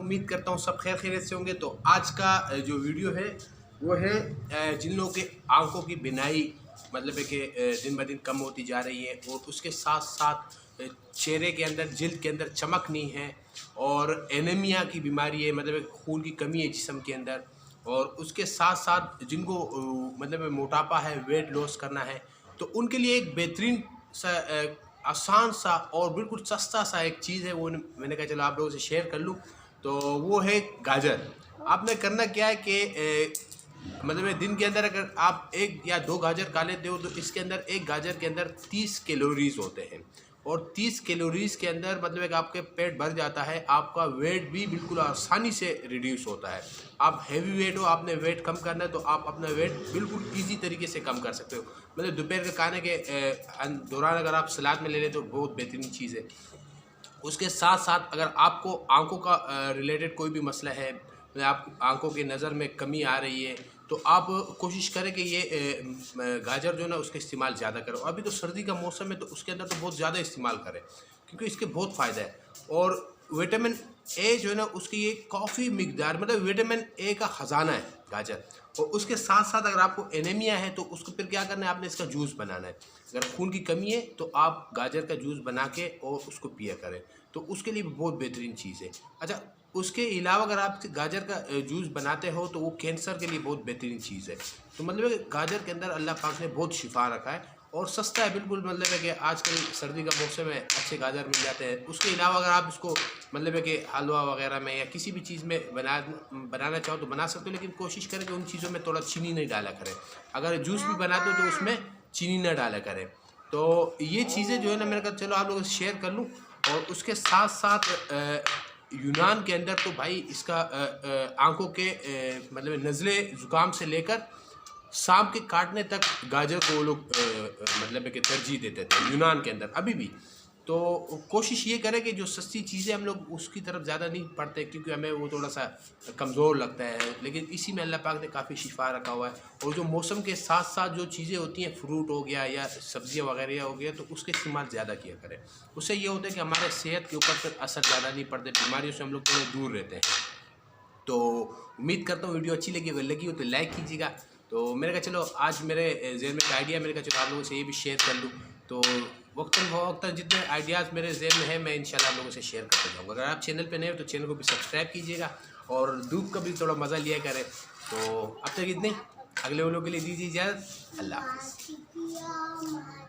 امید کرتا ہوں سب خیر خیریت سے ہوں گے۔ تو آج کا جو ویڈیو ہے وہ ہے جن لوگوں کے آنکھوں کی بینائی مطلب ہے کہ دن بہ دن کم ہوتی جا رہی ہے، اور اس کے ساتھ ساتھ چہرے کے اندر جلد کے اندر چمک نہیں ہے، اور اینیمیا کی بیماری ہے، مطلب خون کی کمی ہے جسم کے اندر، اور اس کے ساتھ ساتھ جن کو مطلب موٹاپا ہے، ویٹ لاس کرنا ہے، تو ان کے لیے ایک بہترین سا آسان سا اور بالکل سستا سا ایک چیز ہے، وہ میں نے کہا چلو آپ لوگوں سے شیئر کر لوں۔ تو وہ ہے گاجر۔ آپ نے کرنا کیا ہے کہ مطلب دن کے اندر اگر آپ 1 یا 2 گاجر کھا لیتے ہو تو اس کے اندر ایک گاجر کے اندر 30 کیلوریز ہوتے ہیں، اور 30 کیلوریز کے اندر مطلب کہ آپ کے پیٹ بھر جاتا ہے، آپ کا ویٹ بھی بالکل آسانی سے ریڈیوس ہوتا ہے۔ آپ ہیوی ویٹ ہو، آپ نے ویٹ کم کرنا ہے، تو آپ اپنا ویٹ بالکل ایزی طریقے سے کم کر سکتے ہو۔ مطلب دوپہر کے کھانے کے دوران اگر آپ سلاد میں لے لیں تو بہت بہترین چیز ہے۔ اس کے ساتھ ساتھ اگر آپ کو آنکھوں کا ریلیٹڈ کوئی بھی مسئلہ ہے، آپ آنکھوں کی نظر میں کمی آ رہی ہے، تو آپ کوشش کریں کہ یہ گاجر جو ہے نا اس کا استعمال زیادہ کرو۔ ابھی تو سردی کا موسم ہے تو اس کے اندر تو بہت زیادہ استعمال کریں، کیونکہ اس کے بہت فائدہ ہے۔ اور وٹامن اے جو ہے نا اس کی یہ کافی مقدار، مطلب وٹامن اے کا خزانہ ہے گاجر۔ اور اس کے ساتھ ساتھ اگر آپ کو اینیمیا ہے تو اس کو پھر کیا کرنا ہے، آپ نے اس کا جوس بنانا ہے۔ اگر خون کی کمی ہے تو آپ گاجر کا جوس بنا کے اور اس کو پیا کریں، تو اس کے لیے بھی بہت بہترین چیز ہے۔ اچھا، اس کے علاوہ اگر آپ گاجر کا جوس بناتے ہو تو وہ کینسر کے لیے بہت بہترین چیز ہے۔ تو مطلب کہ گاجر کے اندر اللہ پاک نے بہت شفا رکھا ہے، اور سستا ہے بالکل، مطلب ہے کہ آج کل سردی کا موسم ہے، اچھے گاجر مل جاتے ہیں۔ اس کے علاوہ اگر آپ اس کو مطلب ہے کہ حلوہ وغیرہ میں یا کسی بھی چیز میں بنانا چاہو تو بنا سکتے ہو، لیکن کوشش کریں کہ ان چیزوں میں تھوڑا چینی نہیں ڈالا کریں۔ اگر جوس بھی بناتے ہو تو اس میں چینی نہ ڈالا کریں۔ تو یہ چیزیں جو ہے نا میں نے کہا چلو آپ لوگوں سے شیئر کر لوں۔ اور اس کے ساتھ ساتھ یونان کے اندر تو بھائی اس کا آنکھوں کے مطلب نزلے زکام سے لے کر سانپ کے کاٹنے تک گاجر کو وہ لوگ مطلب ہے کہ ترجیح دیتے تھے یونان کے اندر ابھی بھی۔ تو کوشش یہ کریں کہ جو سستی چیزیں ہم لوگ اس کی طرف زیادہ نہیں پڑھتے، کیونکہ ہمیں وہ تھوڑا سا کمزور لگتا ہے، لیکن اسی میں اللہ پاک نے کافی شفا رکھا ہوا ہے۔ اور جو موسم کے ساتھ ساتھ جو چیزیں ہوتی ہیں، فروٹ ہو گیا یا سبزیاں وغیرہ ہو گیا، تو اس کا استعمال زیادہ کیا کریں۔ اس سے یہ ہوتا ہے کہ ہمارے صحت کے اوپر پھر اثر زیادہ نہیں پڑتے، بیماریوں سے ہم لوگ تھوڑے دور رہتے ہیں۔ تو امید کرتا ہوں ویڈیو اچھی لگی، اگر لگی ہو تو لائک کیجیے گا۔ تو میں نے کہا چلو آج میرے ذہن میں ایک آئیڈیا، میں نے کہا چلو آپ لوگوں سے یہ بھی شیئر کر لوں۔ تو وقتاً فوقتاً جتنے آئیڈیاز میرے ذہن میں ہیں میں انشاءاللہ آپ لوگوں سے شیئر کرتے جاؤں گا۔ اگر آپ چینل پہ نئے ہو تو چینل کو بھی سبسکرائب کیجیے گا، اور دودھ کا بھی تھوڑا مزہ لیا کریں۔ تو اب تک اتنے، اگلے والوں کے لیے دیجیے اجازت۔ اللہ حافظ۔